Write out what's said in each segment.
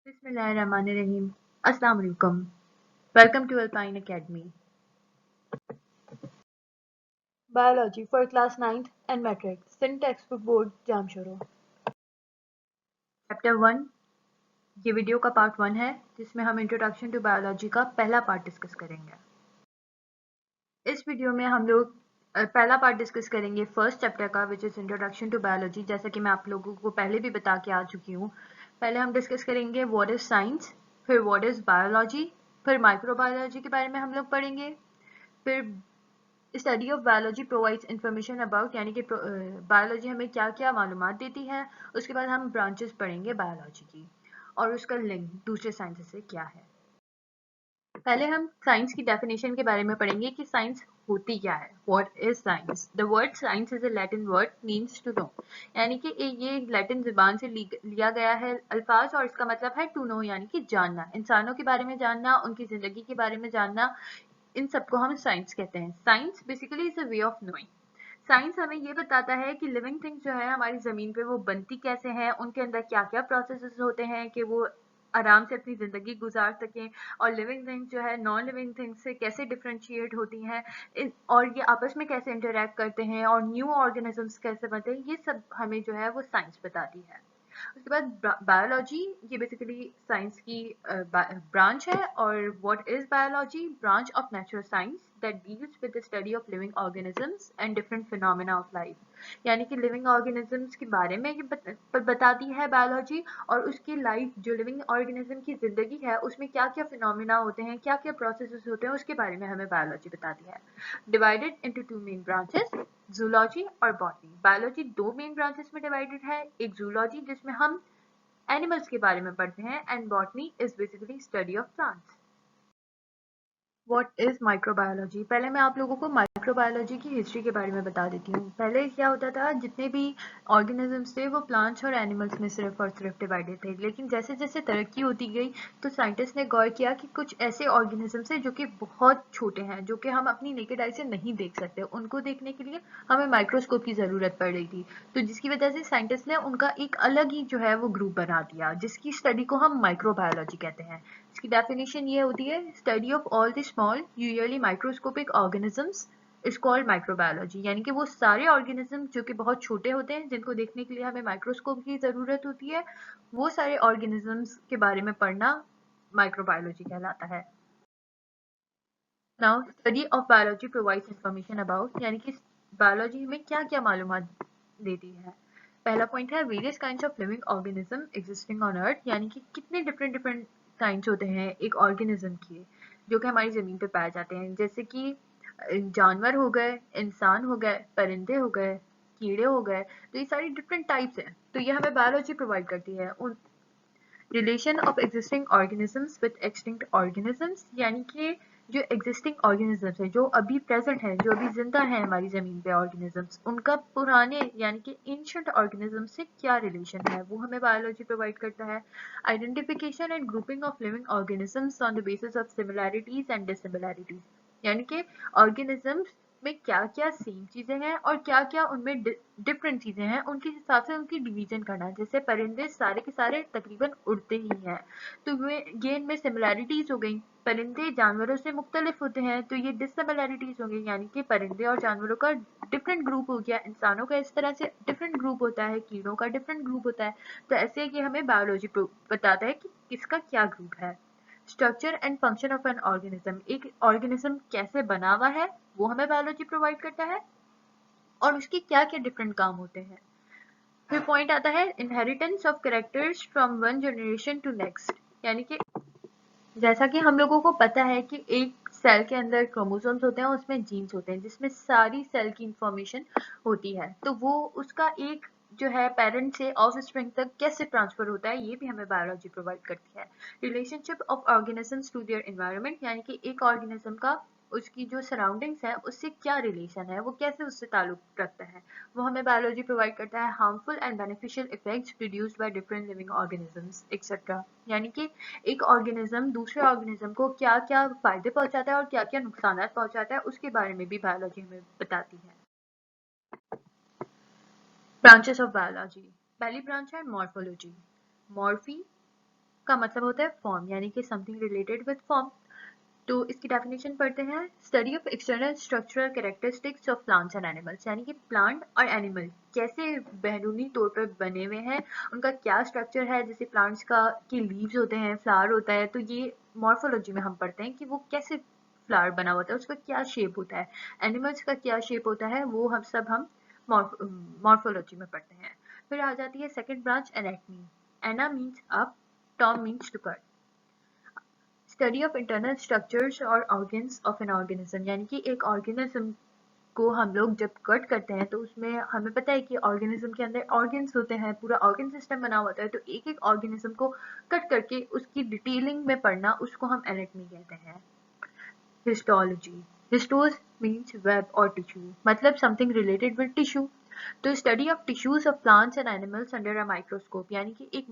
बिस्मिल्लाहिर्रहमानिर्रहीम। अस्सलाम वालेकुम। Welcome to Alpine Academy. Biology for class 9th and matric Sindh Text Book Board Jamshoro. Chapter 1, ये video का पार्ट 1 है जिसमें हम इंट्रोडक्शन टू बायोलॉजी का पहला पार्ट डिस्कस करेंगे। इस वीडियो में हम लोग पहला पार्ट डिस्कस करेंगे फर्स्ट चैप्टर का, which is introduction to biology. जैसा कि मैं आप लोगों को पहले भी बता के आ चुकी हूँ। पहले हम डिस्कस करेंगे व्हाट इज साइंस, फिर व्हाट इज बायोलॉजी, फिर माइक्रोबायोलॉजी के बारे में हम लोग पढ़ेंगे, फिर study of biology provides information about, यानी कि बायोलॉजी हमें क्या क्या मालूमात देती है। उसके बाद हम ब्रांचेस पढ़ेंगे बायोलॉजी की और उसका लिंक दूसरे साइंस से क्या है। पहले हम साइंस की डेफिनेशन के बारे में पढ़ेंगे कि साइंस होती क्या है। What is science? The word science is a Latin word means to know, यानी कि ये लैटिन जुबान से लिया गया है अल्फाज और इसका मतलब है टू नो, यानी कि जानना, इंसानों के बारे में जानना, उनकी जिंदगी के बारे में जानना। इन सबको हम साइंस कहते हैं। Science basically is a way of knowing. Science हमें ये बताता है कि लिविंग थिंग्स जो है हमारी जमीन पे वो बनती कैसे हैं, उनके अंदर क्या क्या प्रोसेसेस होते हैं कि वो आराम से अपनी जिंदगी गुजार सकें, और लिविंग थिंग्स जो है नॉन लिविंग थिंग्स से कैसे डिफ्रेंशिएट होती हैं, और ये आपस में कैसे इंटरेक्ट करते हैं, और न्यू ऑर्गेनिजम्स कैसे बनते हैं, ये सब हमें जो है वो साइंस बताती है। उसके बाद बायोलॉजी, ये बेसिकली साइंस की ब्रांच है। और what is biology? Branch of natural science that deals with the study of living organisms and different phenomena of life, यानी कि लिविंग ऑर्गेनिजम्स के बारे में ये बताती है बायोलॉजी, और उसकी लाइफ जो लिविंग ऑर्गेनिज्म की जिंदगी है उसमें क्या क्या फिनोमेना होते हैं, क्या क्या प्रोसेसेस होते हैं, उसके बारे में हमें बायोलॉजी बताती है। Divided into two main branches, zoology और बॉटनी। बायोलॉजी दो मेन ब्रांचेस में डिवाइडेड है, एक जूलॉजी जिसमें हम एनिमल्स के बारे में पढ़ते हैं, and botany is basically study of plants. What is microbiology? पहले मैं आप लोगों को माइक्रोबायोलॉजी की हिस्ट्री के बारे में बता देती हूँ। पहले क्या होता था, जितने भी ऑर्गेनिजम्स थे वो प्लांट्स और एनिमल्स में सिर्फ और सिर्फ डिवाइडेड थे, लेकिन जैसे जैसे तरक्की होती गई तो साइंटिस्ट ने गौर किया कि कुछ ऐसे ऑर्गेनिजम्स हैं जो कि बहुत छोटे हैं, जो कि हम अपनी नेकेड आई से नहीं देख सकते। उनको देखने के लिए हमें माइक्रोस्कोप की जरूरत पड़ रही थी, तो जिसकी वजह से साइंटिस्ट ने उनका एक अलग ही जो है वो ग्रुप बना दिया, जिसकी स्टडी को हम माइक्रोबायोलॉजी कहते हैं। इसकी डेफिनेशन ये होती है, study of all the small usually microscopic organisms is called microbiology, यानी कि वो सारे ऑर्गेनिज्म जो कि बहुत छोटे होते हैं, जिनको देखने के लिए हमें माइक्रोस्कोप की जरूरत होती है, वो सारे ऑर्गेनिजम्स के बारे में पढ़ना माइक्रोबायोलॉजी कहलाता है। Now study of biology provides information about, यानी कि बायोलॉजी हमें क्या क्या मालूमात देती है। पहला पॉइंट है various kinds of living organism existing on earth, यानी कि कितने डिफरेंट डिफरेंट काइंड्स होते हैं एक ऑर्गेनिज्म के जो कि हमारी जमीन पे पाए जाते हैं, जैसे कि जानवर हो गए, इंसान हो गए, परिंदे हो गए, कीड़े हो गए। तो ये सारी डिफरेंट टाइप्स हैं, तो ये हमें बायोलॉजी प्रोवाइड करती है। उन relation of existing organisms with extinct organisms, यानी कि जो एग्जिस्टिंग ऑर्गेनिजम्स हैं, जो अभी प्रेजेंट हैं, जो अभी जिंदा हैं हमारी जमीन पे ऑर्गेनिजम्स, उनका पुराने यानी कि एंशिएंट ऑर्गेनिजम्स से क्या रिलेशन है, वो हमें बायोलॉजी प्रोवाइड करता है। Identification and grouping of living organisms on the basis of similarities and dissimilarities, यानी कि ऑर्गेनिजम्स में क्या क्या सेम चीजें हैं और क्या क्या उनमें डिफरेंट चीजें हैं, उनके हिसाब से उनकी डिवीजन करना। जैसे परिंदे सारे के सारे तकरीबन उड़ते ही हैं, तो ये इनमें सिमिलैरिटीज हो गई। परिंदे जानवरों से मुख्तलिफ होते हैं, तो ये डिससिमिलैरिटीज हो गई, यानी कि परिंदे और जानवरों का डिफरेंट ग्रुप हो गया। इंसानों का इस तरह से डिफरेंट ग्रुप होता है, कीड़ों का डिफरेंट ग्रुप होता है। तो ऐसे ये हमें बायोलॉजी बताता है कि किसका क्या ग्रुप है। Structure and function of an organism, एक ऑर्गेनिज्म कैसे बना हुआ है वो हमें बायोलॉजी प्रोवाइड करता है, और उसके क्या क्या डिफरेंट काम होते हैं। फिर पॉइंट आता है inheritance of characters from one generation to next, यानी कि जैसा कि हम लोगों को पता है कि एक सेल के अंदर क्रोमोसोम्स होते हैं, उसमें जीन्स होते हैं जिसमें सारी सेल की इंफॉर्मेशन होती है, तो वो उसका एक जो है पेरेंट से ऑफ स्प्रिंग तक कैसे ट्रांसफर होता है, ये भी हमें बायोलॉजी प्रोवाइड करती है। Relationship of organisms to their environment, यानी कि एक ऑर्गेनिज्म का उसकी जो सराउंडिंग्स है उससे क्या रिलेशन है, वो कैसे उससे ताल्लुक रखता है, वो हमें बायोलॉजी प्रोवाइड करता है। Harmful and beneficial effects produced by different living organisms etcetera, यानी कि एक ऑर्गेनिज्म दूसरे ऑर्गेनिज्म को क्या क्या फायदे पहुंचाता है और क्या क्या नुकसान पहुंचाता है, उसके बारे में भी बायोलॉजी हमें बताती है। ब्रांचेस ऑफ बायोलॉजी, पहली ब्रांच है मॉर्फोलॉजी। मॉर्फी का मतलब होता है फॉर्म, यानी कि समथिंग रिलेटेड विद फॉर्म। तो इसकी डेफिनेशन पढ़ते हैं। Study of external structural characteristics of plants and animals, यानी कि प्लांट और एनिमल कैसे बैरूनी तौर पर बने हुए हैं, उनका क्या स्ट्रक्चर है। जैसे प्लांट्स का की लीव्स होते हैं, फ्लावर होता है, तो ये मॉर्फोलॉजी में हम पढ़ते हैं कि वो कैसे फ्लावर बना होता है, उसका क्या शेप होता है। एनिमल्स का क्या शेप होता है वो हम मॉर्फोलॉजी में पढ़ते हैं। फिर आ जाती है second branch, anatomy. Ana means up, tom means to cut. Study of internal structures और ऑर्गन्स ऑफ एन ऑर्गेनिज्म, यानी कि एक ऑर्गेनिज्म को हम लोग जब कट करते हैं तो उसमें हमें पता है कि ऑर्गेनिज्म के अंदर ऑर्गन्स होते हैं, पूरा ऑर्गन सिस्टम बना होता है। तो एक एक ऑर्गेनिज्म को कट करके उसकी डिटेलिंग में पढ़ना, उसको हम एनाटमी कहते हैं। हिस्टोलॉजी, हिस्टोस मीन्स वेब और टिश्यू, मतलब समथिंग रिलेटेड विद टिश्यू। तो study of tissues of plants and animals under a microscope, यानी कि एक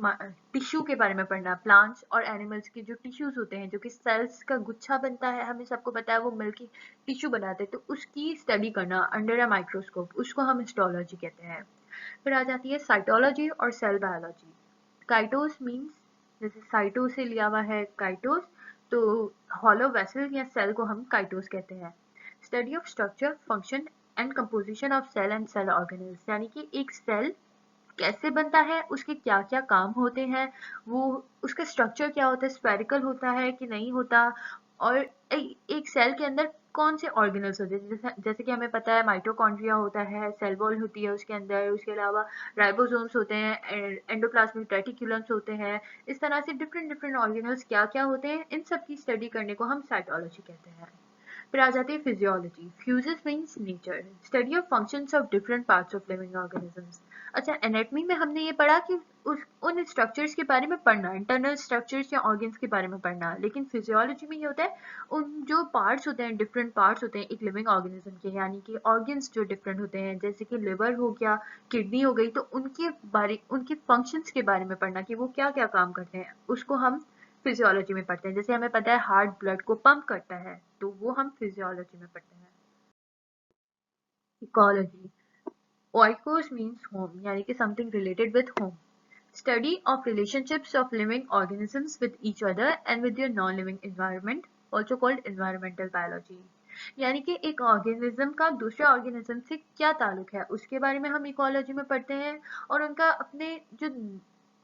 टिश्यू के बारे में पढ़ना। प्लांट्स और एनिमल्स के जो टिश्यूज होते हैं, जो कि सेल्स का गुच्छा बनता है, हमें सबको पता है वो मिलके टिश्यू बनाते हैं, तो उसकी स्टडी करना अंडर अ माइक्रोस्कोप, उसको हम हिस्टोलॉजी कहते हैं। फिर आ जाती है साइटोलॉजी और सेल बायोलॉजी। काइटोस मीन्स, जैसे साइटो से लिया हुआ है काइटोस, तो हॉलो वेसल या सेल को हम काइटोस कहते हैं। Study of structure, function and composition of cell and cell organelles, यानी कि एक सेल कैसे बनता है, उसके क्या क्या काम होते हैं, वो उसका स्ट्रक्चर क्या होता है, स्फेरिकल होता है कि नहीं होता, और एक सेल के अंदर कौन से ऑर्गेनल्स होते हैं। जैसे कि हमें पता है माइटोकॉन्ड्रिया होता है, सेल वॉल होती है उसके अंदर, उसके अलावा राइबोसोम्स होते हैं, एंडोप्लाज्मिक रेटिकुलम्स होते हैं। इस तरह से डिफरेंट डिफरेंट ऑर्गेनल्स क्या क्या होते हैं, इन सब की स्टडी करने को हम साइटोलॉजी कहते हैं। फिर आ जाती है physiology. Fuses means nature, study of functions of different parts of living organisms. अच्छा, एनाटमी में हमने ये पढ़ा कि उन स्ट्रक्चर्स के बारे में पढ़ना, इंटरनल स्ट्रक्चर्स या ऑर्गन्स के बारे में पढ़ना। लेकिन फिजियोलॉजी में ये होता है, उन जो पार्ट्स होते हैं, डिफरेंट पार्ट्स होते हैं एक लिविंग ऑर्गेनिज्म के, यानी कि ऑर्गन्स जो डिफरेंट होते हैं, जैसे कि लिवर हो गया, किडनी हो गई, तो उनके फंक्शंस के बारे में पढ़ना कि वो क्या क्या काम करते हैं, उसको हम फिजियोलॉजी में पढ़ते हैं। जैसे हमें पता है हार्ट ब्लड को पंप करता है, तो वो हम फिजियोलॉजी में पढ़ते हैं। इकोलॉजी, ओइकोस मीन्स होम, यानी कि something related with home. Study of relationships of living organisms with each other and with their non living environment, also called environmental biology. यानी कि एक ऑर्गेनिज्म का दूसरे ऑर्गेनिज्म से क्या ताल्लुक है, उसके बारे में हम इकोलॉजी में पढ़ते हैं। और उनका अपने जो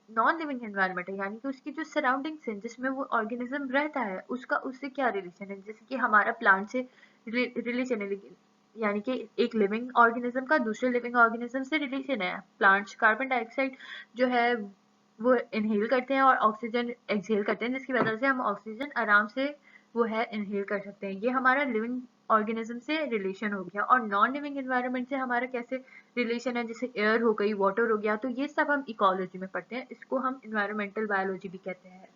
नॉन लिविंग एनवायरनमेंट है, यानी कि उसकी जो सराउंडिंग्स हैं जिसमें वो ऑर्गेनिज्म रहता है, उसका उससे क्या रिलेशन है। जैसे कि हमारा प्लांट से रिलेशन है, यानी कि एक लिविंग ऑर्गेनिज्म का दूसरे लिविंग ऑर्गेनिज्म से रिलेशन है। प्लांट्स कार्बन डाइऑक्साइड जो है वो इनहेल करते हैं और ऑक्सीजन एक्सहेल करते हैं, जिसकी वजह से हम ऑक्सीजन आराम से वो है इनहेल कर सकते हैं। ये हमारा लिविंग ऑर्गेनिज्म से रिलेशन हो गया। और नॉन लिविंग एनवायरनमेंट से हमारा कैसे रिलेशन है, जैसे एयर हो गई, वाटर हो गया, तो ये सब हम इकोलॉजी में पढ़ते हैं, इसको हम इन्वायरमेंटल बायोलॉजी भी कहते हैं।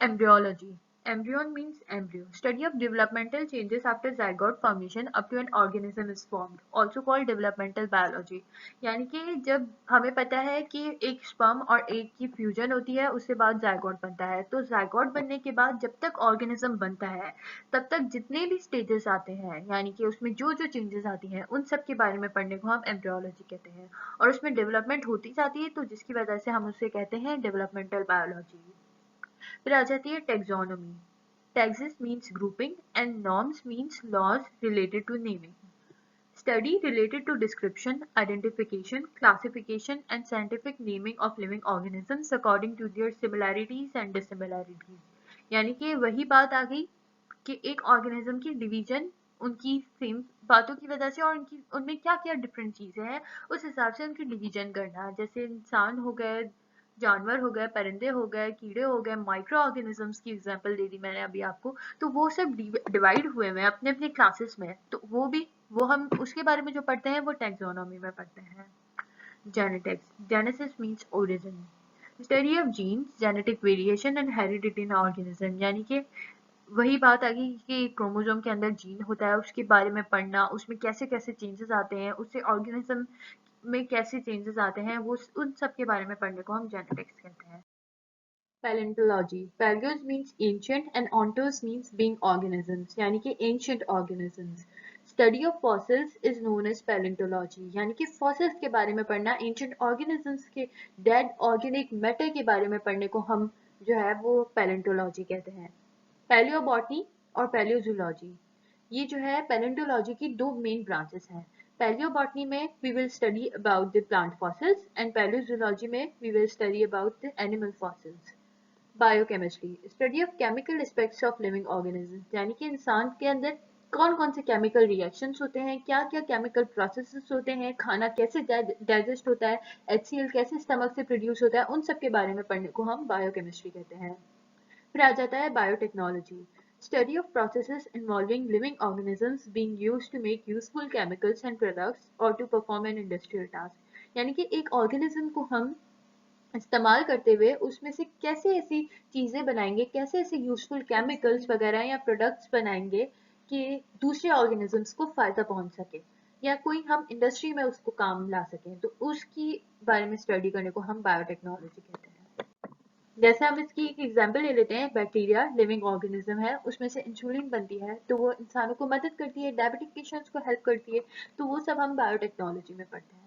Embryology. Embryon means embryo. Study of developmental changes after zygote formation up to an organism is formed. Also called developmental biology. यानी कि जब हमें पता है कि एक स्पर्म और एक की फ्यूजन होती है, उसके बाद जायगोट बनता है। तो जायगोट बनने के बाद जब तक ऑर्गेनिज्म बनता है, तब तक जितने भी स्टेजेस आते हैं, यानी कि उसमें जो जो चेंजेस आती हैं, उन सब के बारे में पढ़ने को हम एम्ब्रियोलॉजी कहते हैं। और उसमें डेवलपमेंट होती जाती है, तो जिसकी वजह से हम उसे कहते हैं डेवलपमेंटल बायोलॉजी। फिर आ जाती है taxonomy. Taxes means grouping and norms means laws related to naming. Study related to description, identification, classification and scientific naming of living organisms according to their similarities and dissimilarities. यानी कि वही बात आ गई कि एक ऑर्गेनिज्म की डिवीजन उनकी same बातों की वजह से, और उनकी उनमें क्या क्या डिफरेंट चीजें हैं, उस हिसाब से उनकी डिवीजन करना। जैसे इंसान हो गए, जानवर हो गए, परिंदे हो गए, कीड़े हो गए, माइक्रो ऑर्गेनिजम्स की एग्जांपल दे दी मैंने अभी आपको, तो वो सब डिवाइड हुए हैं अपने अपने क्लासेस में, तो वो हम उसके बारे में जो पढ़ते हैं वो टैक्सोनॉमी में पढ़ते हैं। Genetics, genesis means origin. Study of genes, genetic variation and heredity in organism, यानी कि वही बात आ गई कि क्रोमोसोम के अंदर जीन होता है, उसके बारे में पढ़ना, उसमें कैसे कैसे चेंजेस आते हैं, उससे ऑर्गेनिज्म में कैसे चेंजेस आते हैं, वो उन सब के बारे में पढ़ने को हम जेनेटिक्स कहते हैं। पैलेंटोलॉजी, पैगोस मीन्स एंशिएंट एंड ऑन्टोस मीन्स बीइंग ऑर्गेनिजम्स, यानी कि ancient organisms. Study of fossils is known as palaeontology, यानी कि फॉसिल्स के बारे में पढ़ना, एंशिएंट ऑर्गेनिजम्स के डेड ऑर्गेनिक मैटर के बारे में पढ़ने को हम जो है वो पैलेंटोलॉजी कहते हैं। पैलियोबॉटनी और पैलियोजूलॉजी, ये जो है पैलेंटोलॉजी की दो मेन ब्रांचेस हैं। पैलियोबॉटनी में we will study about the plant fossils and palaeozoology में we will study about the animal fossils. Biochemistry, study of chemical aspects of living organism, यानी कि इंसान के अंदर कौन कौन से केमिकल रिएक्शंस होते हैं, क्या क्या केमिकल प्रोसेसेस होते हैं, खाना कैसे डाइजेस्ट होता है, HCl कैसे स्टमक से प्रोड्यूस होता है, उन सब के बारे में पढ़ने को हम बायोकेमिस्ट्री कहते हैं। फिर आ जाता है biotechnology, study of processes involving living organisms being used to make useful chemicals and products और to perform an industrial task, यानी कि एक ऑर्गेनिज्म को हम इस्तेमाल करते हुए उसमें से कैसे ऐसी चीजें बनाएंगे, कैसे ऐसे यूजफुल केमिकल्स वगैरह या प्रोडक्ट्स बनाएंगे कि दूसरे ऑर्गेनिजम्स को फायदा पहुंच सके या कोई हम इंडस्ट्री में उसको काम ला सकें, तो उसकी बारे में स्टडी करने को हम बायोटेक्नोलॉजी कहते हैं। जैसे हम इसकी एक एग्जांपल ले लेते हैं, बैक्टीरिया लिविंग ऑर्गेनिज्म है, उसमें से इंसुलिन बनती है, तो वो इंसानों को मदद करती है, डायबिटिक पेशेंट्स को हेल्प करती है, तो वो सब हम बायोटेक्नोलॉजी में पढ़ते हैं।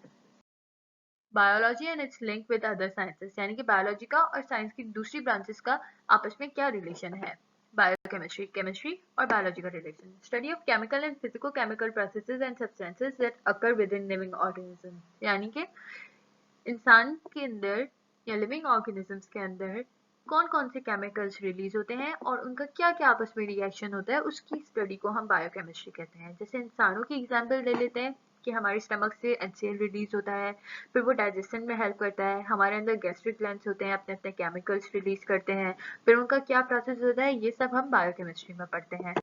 Biology and it's link with other sciences, यानी कि बायोलॉजी का और साइंस की दूसरी ब्रांचेस का आपस में क्या रिलेशन है। बायोकेमिस्ट्री, केमिस्ट्री और बायोलॉजी का relation, study of chemical and physico chemical processes and substances that occur with in living organism, यानी कि इंसान के अंदर या लिविंग ऑर्गेनिजम्स के अंदर कौन कौन से केमिकल्स रिलीज होते हैं और उनका क्या क्या आपस में रिएक्शन होता है, उसकी स्टडी को हम बायोकेमिस्ट्री कहते हैं। जैसे इंसानों की एग्जांपल ले लेते हैं कि हमारे स्टमक से HCl रिलीज होता है, फिर वो डाइजेशन में हेल्प करता है, हमारे अंदर गैस्ट्रिक ग्लैंड्स होते हैं, अपने अपने केमिकल्स रिलीज करते हैं, फिर उनका क्या प्रोसेस होता है, ये सब हम बायोकेमिस्ट्री में पढ़ते हैं।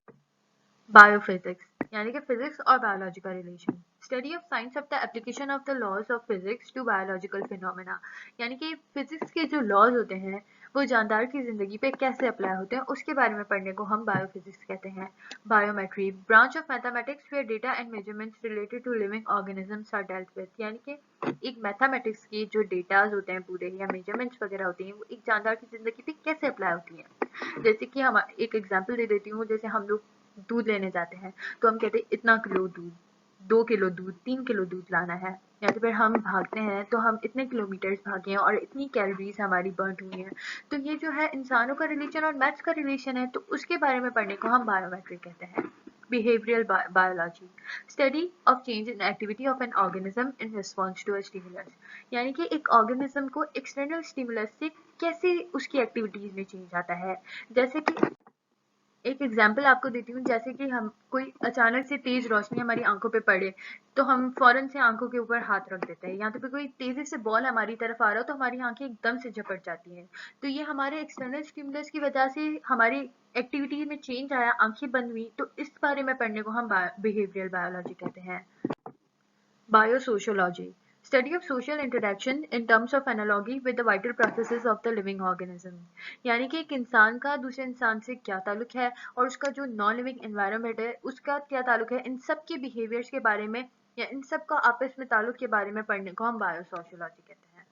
बायोफिजिक्स, यानी कि फिजिक्स और बायोलॉजी का relation, study of science of the application of the laws of physics to biological phenomena, यानी कि फिजिक्स के जो लॉज होते हैं वो जानदार की जिंदगी पे कैसे अप्लाई होते हैं, उसके बारे में पढ़ने को हम बायोफिजिक्स कहते हैं। Biometry, branch of mathematics where data and measurements related to living organisms are dealt with, यानी कि एक मैथमेटिक्स के जो डेटाज होते हैं पूरे या मेजरमेंट्स वगैरह होती हैं, वो एक जानदार की जिंदगी पे कैसे अप्लाई होती हैं। जैसे कि हम एक एग्जाम्पल दे देती हूँ, जैसे हम लोग दूध लेने जाते हैं तो हम कहते हैं इतना किलो दूध, 2 किलो दूध, 3 किलो दूध लाना है, या तो फिर हम भागते हैं तो हम इतने किलोमीटर्स भागे हैं और इतनी कैलोरीज हमारी बर्न हुई हैं, तो ये जो है इंसानों का रिलेशन और मैथ्स का रिलेशन है, तो उसके बारे में पढ़ने को हम बायोमेट्री कहते हैं। Behavioural biology, study of change in activity of an organism in response to a stimulus, यानी कि एक ऑर्गेनिज्म को एक्सटर्नल स्टिमुलस से कैसे उसकी एक्टिविटीज में चेंज आता है। जैसे कि एक एग्जाम्पल आपको देती हूँ, जैसे कि हम कोई अचानक से तेज रोशनी हमारी आंखों पे पड़े तो हम फौरन से आंखों के ऊपर हाथ रख देते हैं, या तो फिर कोई तेजी से बॉल हमारी तरफ आ रहा हो तो हमारी आंखें एकदम से झपट जाती हैं, तो ये हमारे एक्सटर्नल स्टिमुलस की वजह से हमारी एक्टिविटी में चेंज आया, आंखें बंद हुई, तो इस बारे में पढ़ने को हम बिहेवियरल बायोलॉजी कहते हैं। Biosociology, study of social interaction in terms of analogy with the vital processes of the living organism, यानी कि एक इंसान का दूसरे इंसान से क्या ताल्लुक है और उसका जो नॉन लिविंग एनवायरनमेंट है उसका क्या ताल्लुक है, इन सब के बिहेवियर्स के बारे में या इन सब का आपस में ताल्लुक के बारे में पढ़ने को हम बायोसोशियोलॉजी कहते हैं।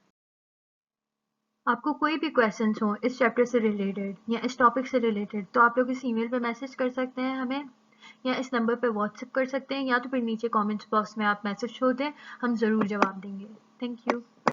आपको कोई भी क्वेश्चंस हो इस चैप्टर से रिलेटेड या इस टॉपिक से रिलेटेड, तो आप लोग इस ईमेल पे मैसेज कर सकते हैं हमें, या इस नंबर पे व्हाट्सएप कर सकते हैं, या तो फिर नीचे कमेंट्स बॉक्स में आप मैसेज छोड़ दें, हम ज़रूर जवाब देंगे। Thank you.